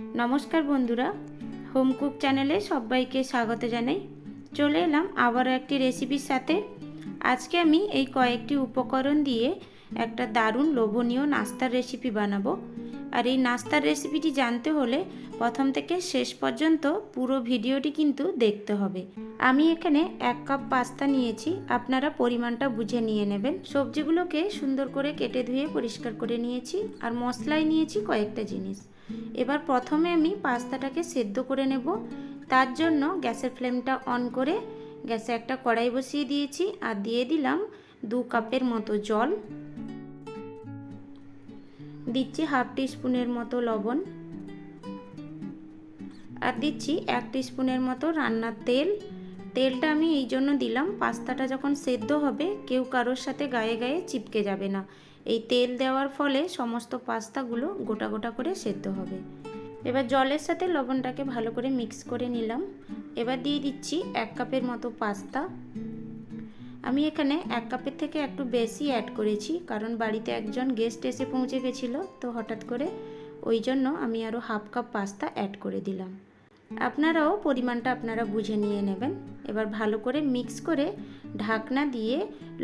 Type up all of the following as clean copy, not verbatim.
नमस्कार बंधुरा home cook चैनेले सबाइके स्वागत जानाई। चले एलाम आबारो एकटी रेसिपिर साथे। आज के आमी एई कयेकटी उपकरण दिए एकटा दारुण लोभनीय नास्तार रेसिपि बानाबो। और ये नास्तार रेसिपिटी जानते होले प्रथम थेके शेष पर्यन्त पुरो भिडियोटी किन्तु देखते होबे। आमी एखाने 1 कप पास्ता नियेछि, आपनारा परिमाणटा बुझे निये नेबेन। सब्जिगुलोके सुंदर करे केटे धुए परिष्कार करे नियेछि और मशलाय नियेछि कयेकटा जिनिस। एबार प्रथमे आमी पास्ताटाके सेদ্ধ करे नेब। तार जन्य ग्यासेर फ्लेमटा अन करे ग्यासे एकटा कड़ाई बसिए दिएछि और दिए दिलाम 2 कापेर मतो जल, दिচ্ছি हाफ टीस्पूनेर मतो लवण और दिচ্ছি 1 टीस्पूनेर मतो रान्नार तेल। तेलटा आमी एई जन्य दिलाम पास्ताटा जखन सेদ্ধ होबे केउ कारोर साथे गाये गाये चिपके जाबे ना। এই তেল দেওয়ার ফলে সমস্ত পাস্তাগুলো গোটা গোটা করে সেদ্ধ হবে। এবার জলের সাথে লবণটাকে ভালো করে মিক্স করে নিলাম। এবার দিয়ে দিচ্ছি 1 কাপের মতো পাস্তা। আমি এখানে 1 কাপের থেকে একটু বেশি অ্যাড করেছি, কারণ বাড়িতে একজন গেস্ট এসে পৌঁছে গেছিল, তো হঠাৎ করে ওই জন্য আমি আরও হাফ কাপ পাস্তা অ্যাড করে দিলাম। আপনারাও পরিমাণটা আপনারা বুঝে নিয়ে নেবেন। এবার ভালো করে মিক্স করে ঢাকনা দিয়ে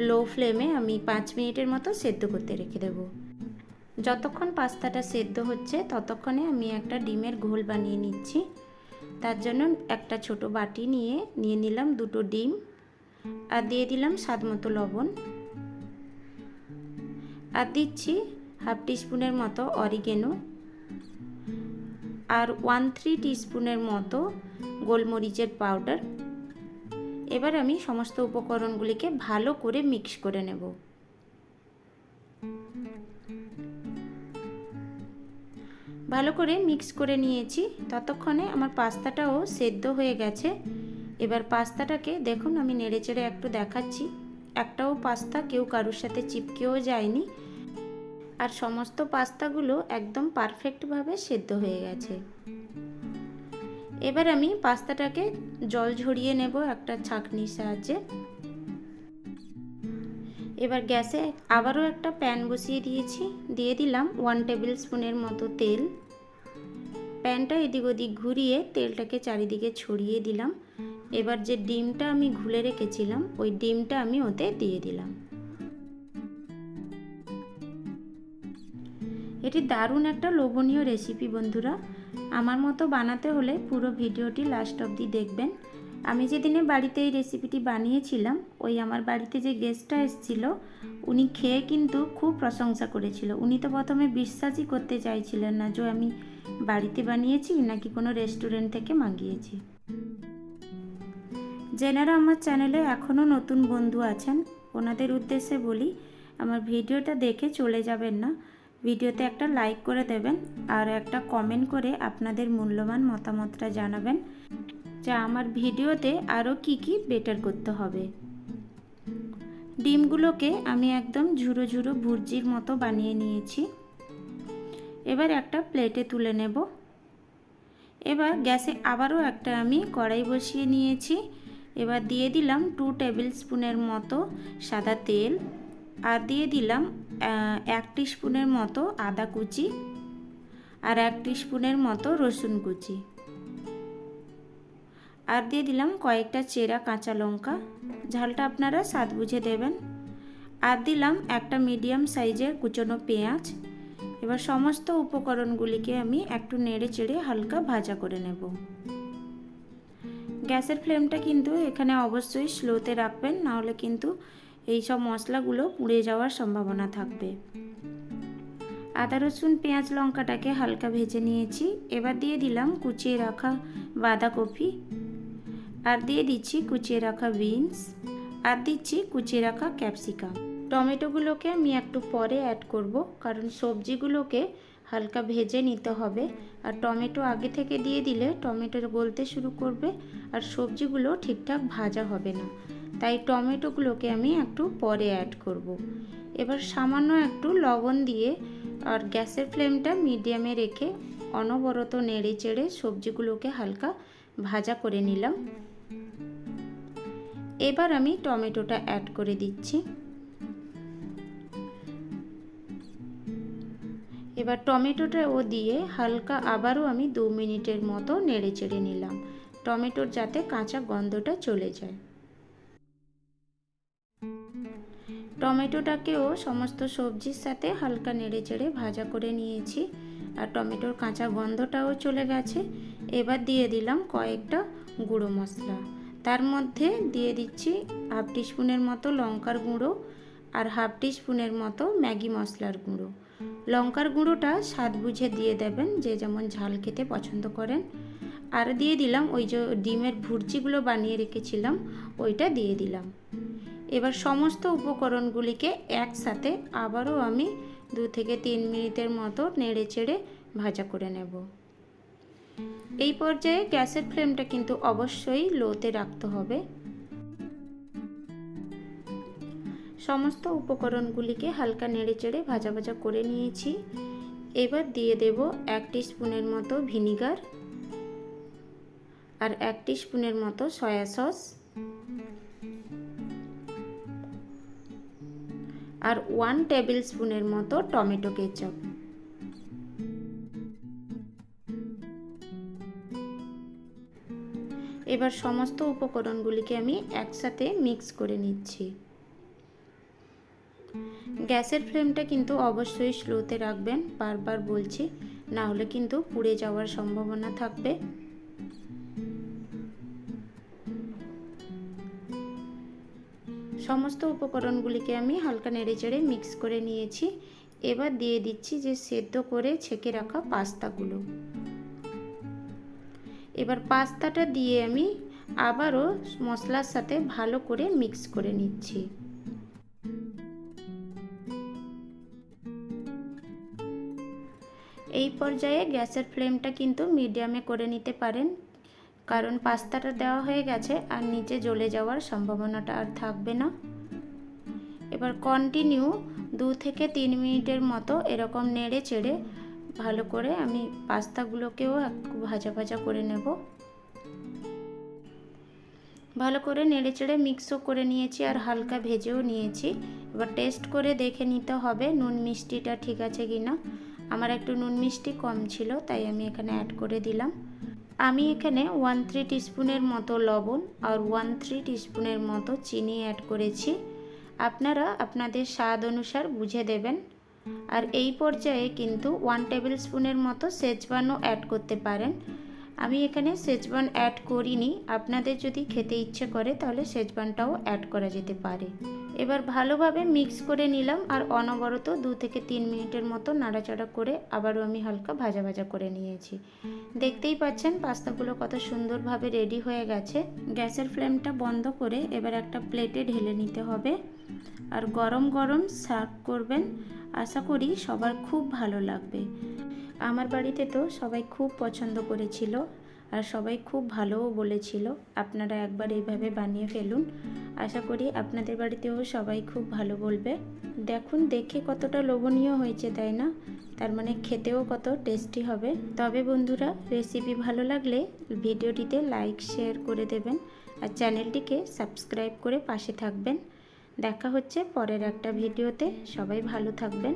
লো ফ্লেমে আমি 5 মিনিটের মতো সেদ্ধ করতে রেখে দেব। যতক্ষণ পাস্তাটা সেদ্ধ হচ্ছে ততক্ষণে আমি একটা ডিমের ঘোল বানিয়ে নিচ্ছি। তার জন্য একটা ছোট বাটি নিয়ে নিলাম 2টো ডিম আর দিয়ে দিলাম স্বাদ মতো লবণ আর দিচ্ছি হাফ টিস্পুনের মতো অরিগেনো और 1/3 टीस्पूनेर मतो गोलमरिचेर पाउडार। एबार आमी समस्त उपकरणगुलिके भालो करे मिक्स करे नेब। भालो करे मिक्स करे नियेछि। ततक्षणे आमार पास्ताटाओ सेদ্ধ हये गेछे। एबार पास्ताटाके देखुन आमी नेड़ेचेड़े एकटु देखाच्छि, एकटाओ पास्ता केउ कारोर साथे चिपकेओ जायनि और समस्त पास्तागुलो एकदम पारफेक्ट भावे सेদ্ধ हये गेछे। एबार आमी पास्ताटाके जल झरिए नेब एकटा छाकनिर साहाज्ये। एबार ग्यासे आबारो एकटा पैन बसिए दिएछि, दिए दिलाम 1 टेबिल स्पूनेर मतो तेल। पैनटा एदिक ओदिक घुरिए तेलटाके चारिदिके छड़िए दिलाम। एबार जे डिमटा आमी घुले रेखेछिलाम ओई डिमटा आमी ओते दिए दिलाम। এটি দারুণ একটা লোভনীয় রেসিপি বন্ধুরা। আমার মতো বানাতে হলে পুরো ভিডিওটি লাস্ট অবধি দেখবেন। আমি যেদিনে বাড়িতে এই রেসিপিটি বানিয়েছিলাম, ওই আমার বাড়িতে যে গেস্টটা এসেছিল উনি খেয়ে কিন্তু খুব প্রশংসা করেছিল। উনি তো প্রথমে বিশ্বাসই করতে চাইছিলেন না যে আমি বাড়িতে বানিয়েছি নাকি কোনো রেস্টুরেন্ট থেকে মাগিয়েছি। যেনারা আমার চ্যানেলে এখনও নতুন বন্ধু আছেন ওনাদের উদ্দেশ্যে বলি, আমার ভিডিওটা দেখে চলে যাবেন না, ভিডিওতে একটা লাইক করে দেবেন আর একটা কমেন্ট করে আপনাদের মূল্যবান মতামতটা জানাবেন যে আমার ভিডিওতে আরও কি কি বেটার করতে হবে। ডিমগুলোকে আমি একদম ঝুরো ঝুরো ভুর্জির মতো বানিয়ে নিয়েছি। এবার একটা প্লেটে তুলে নেব। এবার গ্যাসে আবারও একটা আমি কড়াই বসিয়ে নিয়েছি। এবার দিয়ে দিলাম 2 টেবিল স্পুনের মতো সাদা তেল আর দিয়ে দিলাম 1 टीस्पूनेर मतो आदा कुचि और 1 टीस्पूनेर मतो रसुन कुचि और दिए दिलाम कयेकटा चेरा काँचा लंका। झालटा आपनारा स्वाद बुझे देवें। और दिलाम एकटा मीडियम साइजेर कुचोनो पेঁয়াজ। एबार समस्त उपकरणगुलिके आमी एकटु नेड़े चेड़े हालका भाजा करे नेब। ग्यासेर फ्लेमटा किन्तु एखाने अवश्यई स्लोते राखबेन, ना होले किन्तु এই সব মশলাগুলো পুড়ে যাওয়ার সম্ভাবনা থাকবে। আদা রসুন পেঁয়াজ লঙ্কাটাকে হালকা ভেজে নিয়েছি। এবার দিয়ে দিলাম কুচিয়ে রাখা বাঁধাকপি আর দিয়ে দিচ্ছি কুচিয়ে রাখা বিনস আর দিচ্ছি কুচিয়ে রাখা ক্যাপসিকাম। টমেটোগুলোকে আমি একটু পরে অ্যাড করব, কারণ সবজিগুলোকে হালকা ভেজে নিতে হবে। আর টমেটো আগে থেকে দিয়ে দিলে টমেটো গলতে শুরু করবে আর সবজিগুলো ঠিকঠাক ভাজা হবে না, তাই টমেটোগুলোকে আমি একটু পরে অ্যাড করব। এবার সামান্য একটু লবণ দিয়ে আর গ্যাসের ফ্লেমটা মিডিয়ামে রেখে অনবরত নেড়ে চেড়ে সবজিগুলোকে হালকা ভাজা করে নিলাম। এবার আমি টমেটোটা অ্যাড করে দিচ্ছি। এবার টমেটোটাও দিয়ে হালকা আবারও আমি 2 মিনিটের মতো নেড়ে চেড়ে নিলাম, টমেটোর যাতে কাঁচা গন্ধটা চলে যায়। টমেটোটাকেও সমস্ত সবজির সাথে হালকা নেড়ে চেড়ে ভাজা করে নিয়েছি, আর টমেটোর কাঁচা গন্ধটাও চলে গেছে। এবার দিয়ে দিলাম কয়েকটা গুঁড়ো মশলা, তার মধ্যে দিয়ে দিচ্ছি হাফ টিস্পুনের মতো লঙ্কার গুঁড়ো আর হাফ টিস্পুনের মতো ম্যাগি মশলার গুঁড়ো। লঙ্কার গুঁড়োটা স্বাদ বুঝে দিয়ে দেবেন, যে যেমন ঝাল খেতে পছন্দ করেন। আর দিয়ে দিলাম ওই যে ডিমের ভুর্জিগুলো বানিয়ে রেখেছিলাম, ওইটা দিয়ে দিলাম। এবার সমস্ত উপকরণগুলিকে একসাথে আবারও আমি 2 থেকে 3 মিনিটের মতো নেড়ে চেড়ে ভাজা করে নেব। এই পর্যায়ে গ্যাসের ফ্লেমটা কিন্তু অবশ্যই লোতে রাখতে হবে। সমস্ত উপকরণগুলিকে হালকা নেড়ে চেড়ে ভাজা ভাজা করে নিয়েছি। এবার দিয়ে দেব 1 টিস্পুনের মতো ভিনিগার আর 1 টিস্পুনের মতো সয়া সস আর 1 টেবিল স্পুনের মতো টমেটো কেচাপ। এবার সমস্ত উপকরণগুলিকে আমি একসাথে মিক্স করে নিচ্ছি। গ্যাসের ফ্লেমটা কিন্তু অবশ্যই স্লোতে রাখবেন, বারবার বলছি, না হলে কিন্তু পুড়ে যাওয়ার সম্ভাবনা থাকবে। সমস্ত উপকরণগুলিকে আমি হালকা নেড়ে চেড়ে মিক্স করে নিয়েছি। এবার দিয়ে দিচ্ছি যে সেদ্ধ করে ছেঁকে রাখা পাস্তাগুলো। এবার পাস্তাটা দিয়ে আমি আবারও মশলার সাথে ভালো করে মিক্স করে নিচ্ছি। এই পর্যায়ে গ্যাসের ফ্লেমটা কিন্তু মিডিয়ামে করে নিতে পারেন, কারণ পাস্তাটা দেওয়া হয়ে গেছে আর নিচে জ্বলে যাওয়ার সম্ভাবনাটা আর থাকবে না। এবার কন্টিনিউ 2 থেকে 3 মিনিটের মতো এরকম নেড়ে চেড়ে ভালো করে আমি পাস্তাগুলোকেও একটু ভাজা ভাজা করে নেব। ভালো করে নেড়ে চেড়ে মিক্সও করে নিয়েছি আর হালকা ভেজেও নিয়েছি। এবার টেস্ট করে দেখে নিতে হবে নুন মিষ্টিটা ঠিক আছে কিনা। আমার একটু নুন মিষ্টি কম ছিল, তাই আমি এখানে অ্যাড করে দিলাম। আমি এখানে 1/3 টিস্পুনের মতো লবণ আর 1/3 টিস্পুনের মতো চিনি অ্যাড করেছি। আপনারা আপনাদের স্বাদ অনুসার বুঝে দেবেন। আর এই পর্যায়ে কিন্তু 1 টেবিল স্পুনের মতো শেজওয়ানও অ্যাড করতে পারেন। আমি এখানে শেজওয়ান অ্যাড করিনি, আপনাদের যদি খেতে ইচ্ছে করে তাহলে শেজওয়ানটাও অ্যাড করা যেতে পারে। এবার ভালোভাবে মিক্স করে নিলাম আর অনবরত 2 থেকে 3 মিনিটের মতো নাড়াচাড়া করে আবারও আমি হালকা ভাজা ভাজা করে নিয়েছি। দেখতেই পাচ্ছেন পাস্তাগুলো কত সুন্দরভাবে রেডি হয়ে গেছে। গ্যাসের ফ্লেমটা বন্ধ করে এবার একটা প্লেটে ঢেলে নিতে হবে আর গরম গরম সার্ভ করবেন। আশা করি সবার খুব ভালো লাগবে। আমার বাড়িতে তো সবাই খুব পছন্দ করেছিল আর সবাই খুব ভালোও বলেছিল। আপনারা একবার এইভাবে বানিয়ে ফেলুন, আশা করি আপনাদের বাড়িতেও সবাই খুব ভালো বলবে। দেখুন দেখে কতটা লোভনীয় হয়েছে, তাই না? তার মানে খেতেও কত টেস্টি হবে। তবে বন্ধুরা, রেসিপি ভালো লাগলে ভিডিওটিতে লাইক শেয়ার করে দেবেন আর চ্যানেলটিকে সাবস্ক্রাইব করে পাশে থাকবেন। দেখা হচ্ছে পরের একটা ভিডিওতে। সবাই ভালো থাকবেন।